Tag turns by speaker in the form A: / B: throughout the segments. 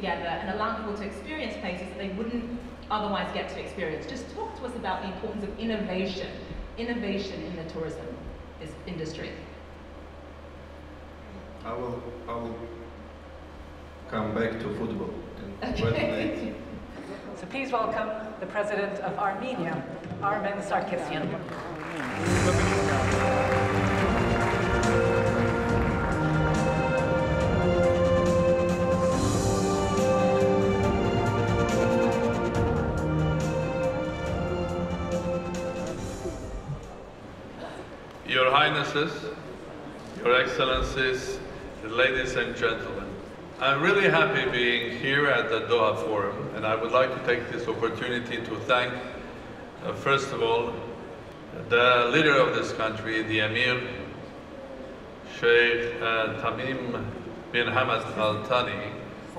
A: together and allowing people to experience places that they wouldn't otherwise get to experience. Just talk to us about the importance of innovation in the tourism industry.
B: I will come back to football.
A: Okay.
C: So please welcome the President of Armenia, Armեն Սարգսյանը.
D: Your Highnesses, Your Excellencies, ladies and gentlemen, I'm really happy being here at the Doha Forum, and I would like to take this opportunity to thank, first of all, the leader of this country, the Emir, Sheikh Thamim bin Hamad Al Thani,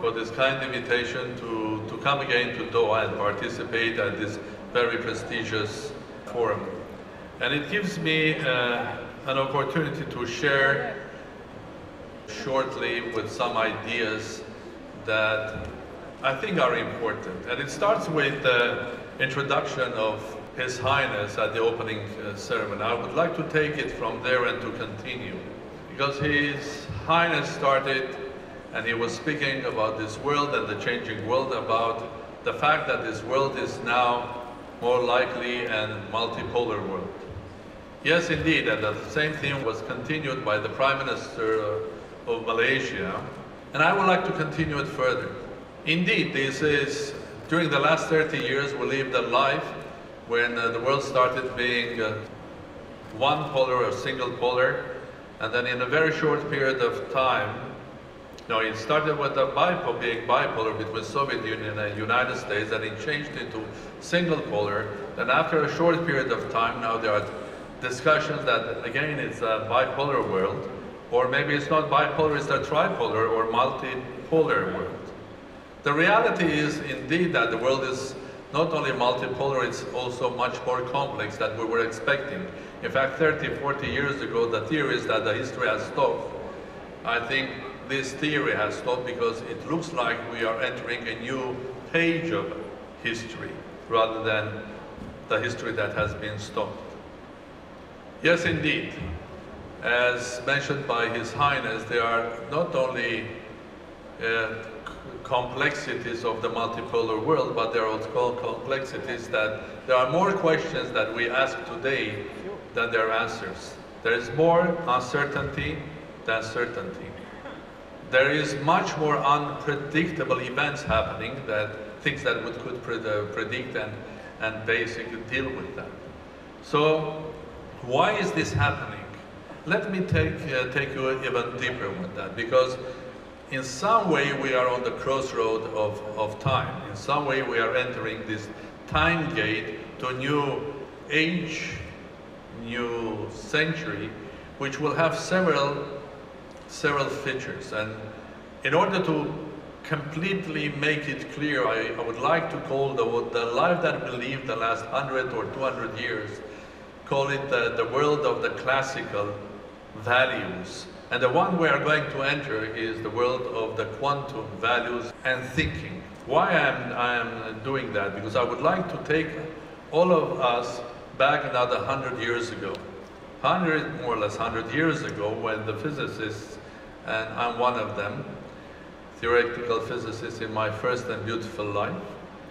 D: for this kind invitation to come again to Doha and participate at this very prestigious forum. And it gives me an opportunity to share shortly with some ideas that I think are important. And it starts with the introduction of His Highness at the opening ceremony. I would like to take it from there and to continue, because His Highness started and he was speaking about this world and the changing world, about the fact that this world is now more likely a multipolar world. Yes, indeed, and the same theme was continued by the Prime Minister of Malaysia, and I would like to continue it further. Indeed, this is, during the last 30 years, we lived a life when the world started being one polar or single polar, and then in a very short period of time, it started with being bipolar between Soviet Union and United States, and it changed into single polar. Then after a short period of time, now there are discussions that again it's a bipolar world, or maybe it's not bipolar, it's a tripolar or multipolar world. The reality is indeed that the world is not only multipolar, it's also much more complex than we were expecting. In fact, 30, 40 years ago, the theory is that the history has stopped. I think this theory has stopped because it looks like we are entering a new page of history rather than the history that has been stopped. Yes, indeed. As mentioned by His Highness, there are not only complexities of the multipolar world, but there are also complexities that there are more questions that we ask today than there are answers. There is more uncertainty than certainty. There is much more unpredictable events happening, things that we could predict and basically deal with that. So why is this happening? Let me take you even deeper with that, because in some way we are on the crossroad of time. In some way we are entering this time gate to a new age, new century, which will have several features. And in order to completely make it clear, I would like to call the life that we lived the last 100 or 200 years, call it the world of the classical values. And the one we are going to enter is the world of the quantum values and thinking. Why I am doing that? Because I would like to take all of us back another 100 years ago. More or less 100 years ago, when the physicists, and I'm one of them, theoretical physicists in my first and beautiful life.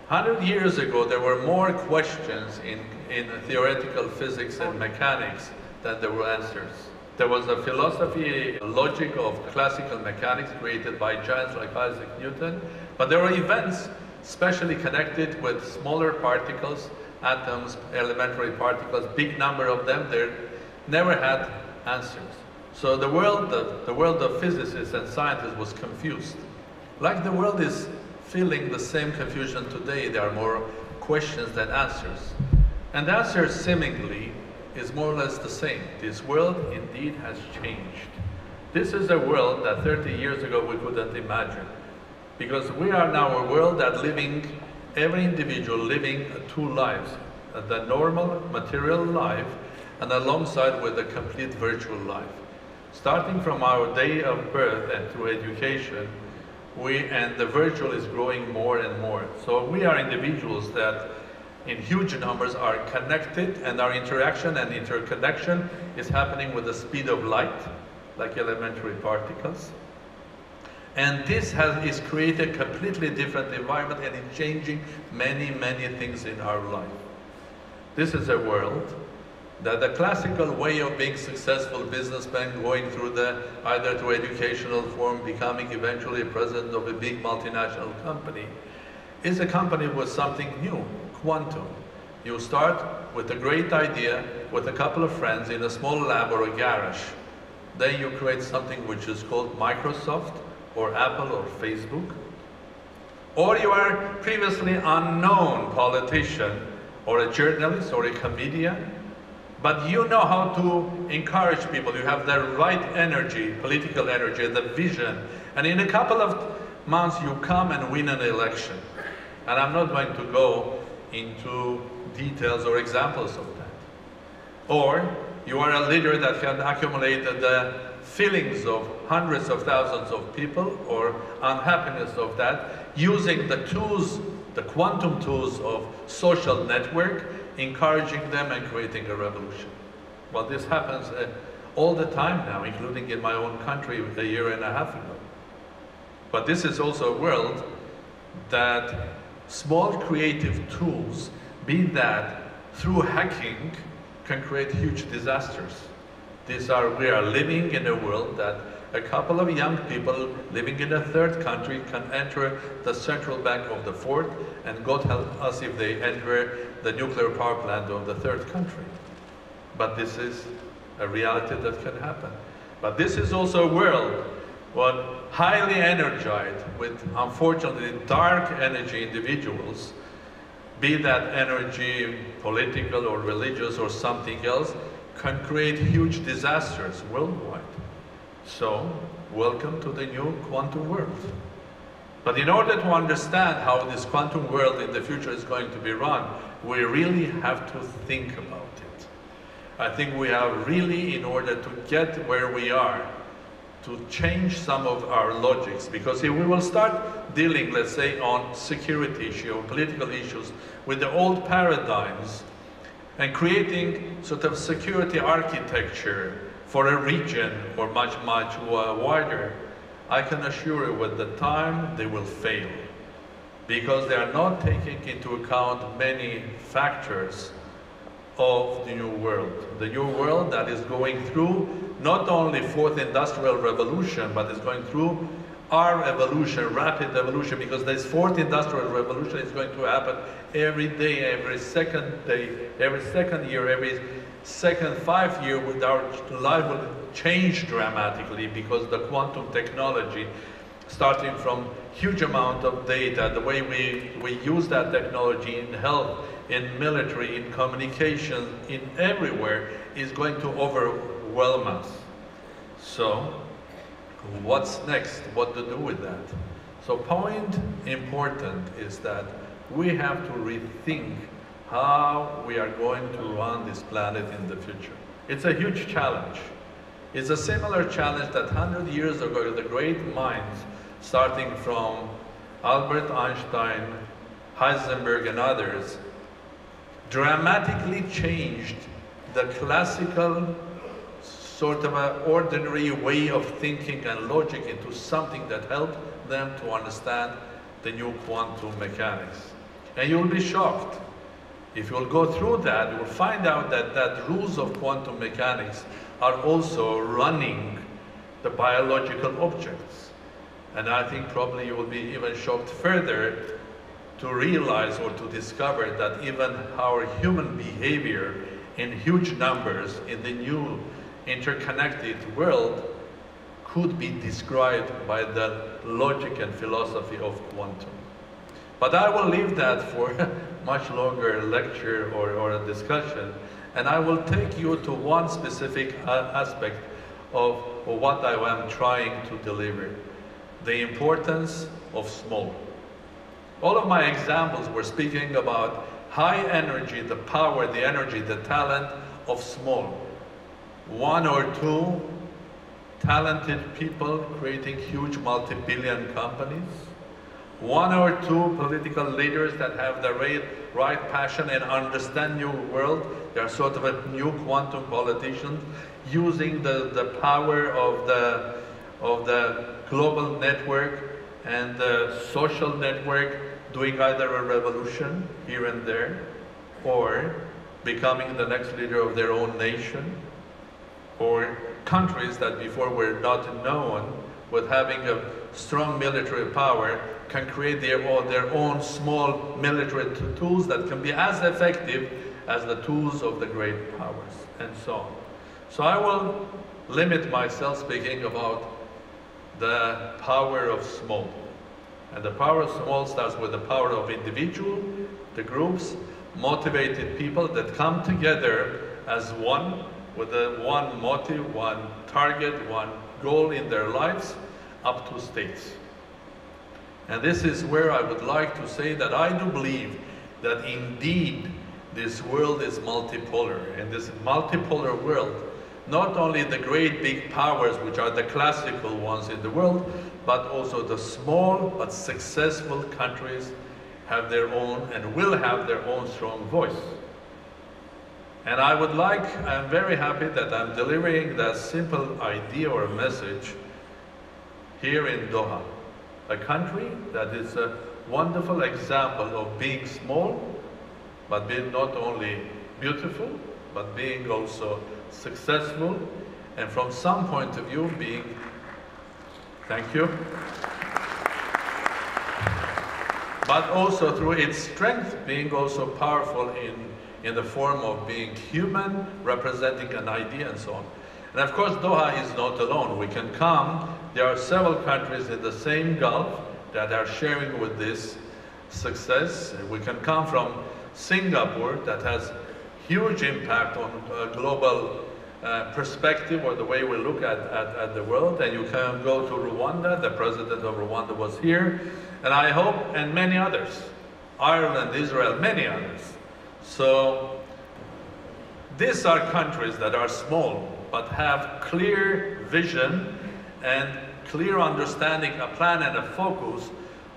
D: 100 years ago, there were more questions in theoretical physics and mechanics than there were answers. There was a philosophy, a logic of classical mechanics created by giants like Isaac Newton, but there were events specially connected with smaller particles, atoms, elementary particles, big number of them. They never had answers. So the world of physicists and scientists was confused. Like the world is feeling the same confusion today, there are more questions than answers. And the answer seemingly is more or less the same. This world indeed has changed. This is a world that 30 years ago we couldn't imagine, because we are now a world that every individual living two lives, the normal material life and alongside with a complete virtual life. Starting from our day of birth and through education, and the virtual is growing more and more. So we are individuals that in huge numbers are connected, and our interaction and interconnection is happening with the speed of light, like elementary particles. And this is created a completely different environment, and it's changing many, many things in our life. This is a world that the classical way of being successful businessman, going through either through educational form, becoming eventually president of a big multinational company, is accompanied with something new, quantum. You start with a great idea with a couple of friends in a small lab or a garage. Then you create something which is called Microsoft or Apple or Facebook. Or you are previously unknown politician or a journalist or a comedian, but you know how to encourage people. You have the right energy, political energy, the vision, and in a couple of months you come and win an election. And I'm not going to go into details or examples of that. Or you are a leader that can accumulate the feelings of hundreds of thousands of people or unhappiness of that using the tools, the quantum tools of social network, encouraging them and creating a revolution. Well, this happens all the time now, including in my own country a year and a half ago. But this is also a world that small creative tools, be that through hacking, can create huge disasters. We are living in a world that a couple of young people living in a third country can enter the central bank of the fourth, and God help us if they enter the nuclear power plant of the third country. But this is a reality that can happen. But this is also a world highly energized with, unfortunately, dark energy individuals, be that energy political or religious or something else, can create huge disasters worldwide. So, welcome to the new quantum world. But in order to understand how this quantum world in the future is going to be run, we really have to think about it. I think we have really, in order to get where we are, to change some of our logics, because if we will start dealing, let's say, on security issues or political issues with the old paradigms and creating sort of security architecture for a region or much wider, I can assure you with the time they will fail, because they are not taking into account many factors of the new world. The new world that is going through not only fourth industrial revolution, but is going through our evolution, rapid evolution, because this fourth industrial revolution is going to happen every day, every second year, every second 5 year, with our life will change dramatically, because the quantum technology, starting from huge amount of data, the way we use that technology in health, in military, in communication, in everywhere, is going to overwhelm us. So, what's next? What to do with that? So, point important is that we have to rethink how we are going to run this planet in the future. It's a huge challenge. It's a similar challenge that 100 years ago, the great minds, starting from Albert Einstein, Heisenberg, and others, dramatically changed the classical sort of an ordinary way of thinking and logic into something that helped them to understand the new quantum mechanics. And you'll be shocked. If you'll go through that, you'll find out that rules of quantum mechanics are also running the biological objects. And I think probably you will be even shocked further to realize or to discover that even our human behavior in huge numbers in the new interconnected world could be described by the logic and philosophy of quantum. But I will leave that for a much longer lecture or a discussion, and I will take you to one specific aspect of what I am trying to deliver: the importance of small. All of my examples were speaking about high energy, the power, the energy, the talent of small. 1 or 2 talented people creating huge multi-billion companies, one or two political leaders that have the right passion and understand new world. They are sort of a new quantum politicians using the power of the global network and the social network, doing either a revolution here and there, or becoming the next leader of their own nation, or countries that before were not known, with having a strong military power, can create their own small military tools that can be as effective as the tools of the great powers, and so on. So I will limit myself speaking about the power of small. And the power of small starts with the power of individual, the groups, motivated people that come together as one, with one motive, one target, one goal in their lives, up to states. And this is where I would like to say that I do believe that indeed this world is multipolar. In this multipolar world, not only the great big powers, which are the classical ones in the world, but also the small but successful countries have their own and will have their own strong voice. And I'm very happy that I'm delivering that simple idea or message here in Doha, a country that is a wonderful example of being small, but being not only beautiful, but being also successful, and from some point of view being, thank you, but also through its strength being also powerful in the form of being human, representing an idea and so on. And of course Doha is not alone. We can come, there are several countries in the same Gulf that are sharing with this success. We can come from Singapore that has huge impact on global perspective or the way we look at the world. And you can go to Rwanda, the president of Rwanda was here, and I hope, and many others, Ireland, Israel, many others. So these are countries that are small, but have clear vision and clear understanding, a plan and a focus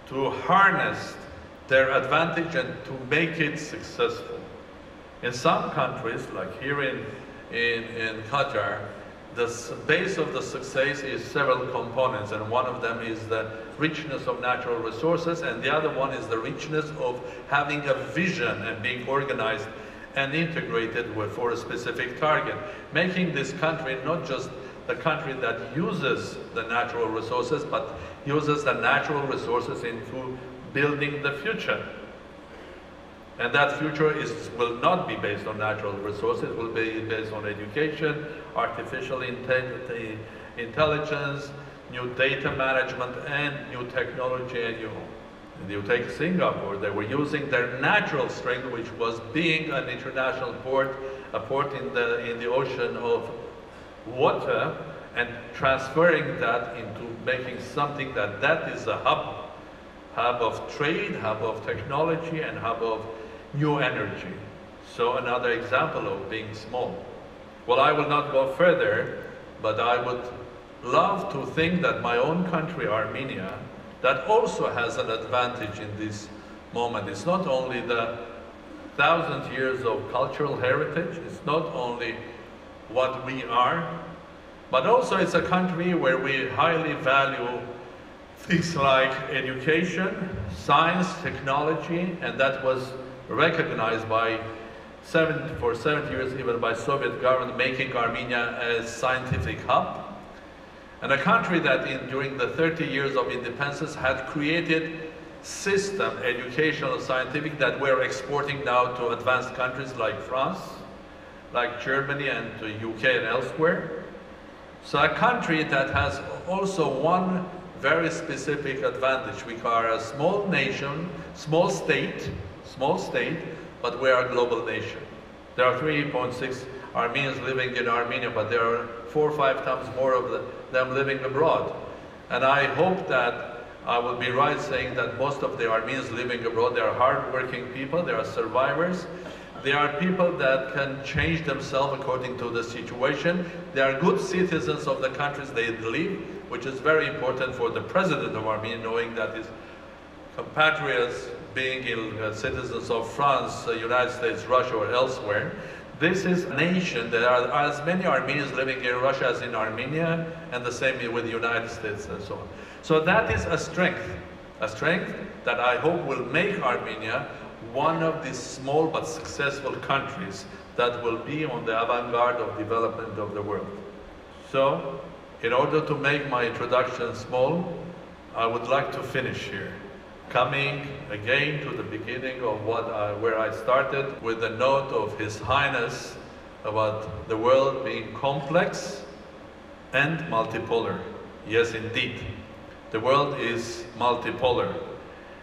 D: to harness their advantage and to make it successful. In some countries, like here in Qatar, the base of the success is several components, and one of them is the richness of natural resources, and the other one is the richness of having a vision and being organized and integrated for a specific target, making this country not just the country that uses the natural resources, but uses the natural resources into building the future. And that future will not be based on natural resources, it will be based on education, artificial intelligence, new data management, and new technology. And you take Singapore, they were using their natural strength, which was being an international port, a port in the ocean of water, and transferring that into making something that is a hub of trade, hub of technology, and hub of new energy. So another example of being small. Well, I will not go further, but I would love to think that my own country, Armenia, that also has an advantage in this moment. It's not only the 1,000 years of cultural heritage, it's not only what we are, but also it's a country where we highly value things like education, science, technology, and that was recognized for 70 years even by Soviet government, making Armenia a scientific hub. And a country that during the 30 years of independence had created system, educational, scientific, that we're exporting now to advanced countries like France, like Germany, and to UK and elsewhere. So a country that has also one very specific advantage. We are a small nation, small state, but we are a global nation. There are 3.6 Armenians living in Armenia, but there are 4 or 5 times more of them living abroad. And I hope that I will be right saying that most of the Armenians living abroad, they are hardworking people, they are survivors, They are people that can change themselves according to the situation. They are good citizens of the countries they live, which is very important for the president of Armenia, knowing that his compatriots being citizens of France, United States, Russia, or elsewhere. This is a nation. There are as many Armenians living in Russia as in Armenia, and the same with the United States and so on. So that is a strength that I hope will make Armenia one of these small but successful countries that will be on the avant-garde of development of the world. So, in order to make my introduction small, I would like to finish here, coming again to the beginning of where I started, with the note of His Highness about the world being complex and multipolar. Yes, indeed, the world is multipolar,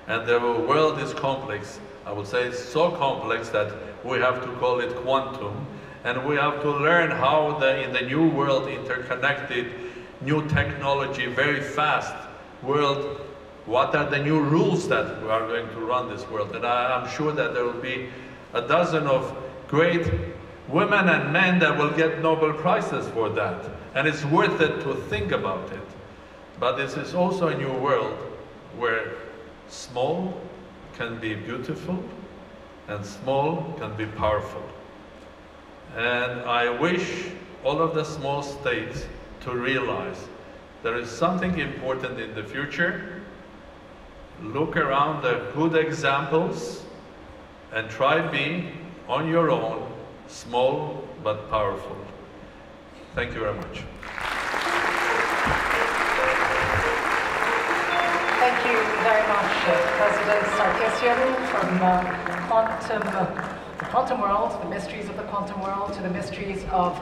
D: and the world is complex. I would say it's so complex that we have to call it quantum, and we have to learn how in the new world, interconnected, new technology, very fast world, what are the new rules that we are going to run this world. And I'm sure that there will be a dozen of great women and men that will get Nobel Prizes for that. And it's worth it to think about it. But this is also a new world where small can be beautiful and small can be powerful. And I wish all of the small states to realize there is something important in the future. Look around the good examples and try being on your own, small but powerful. Thank you very much.
C: Thank you very much, President Sargsyan, from the quantum world, the mysteries of the quantum world, to the mysteries of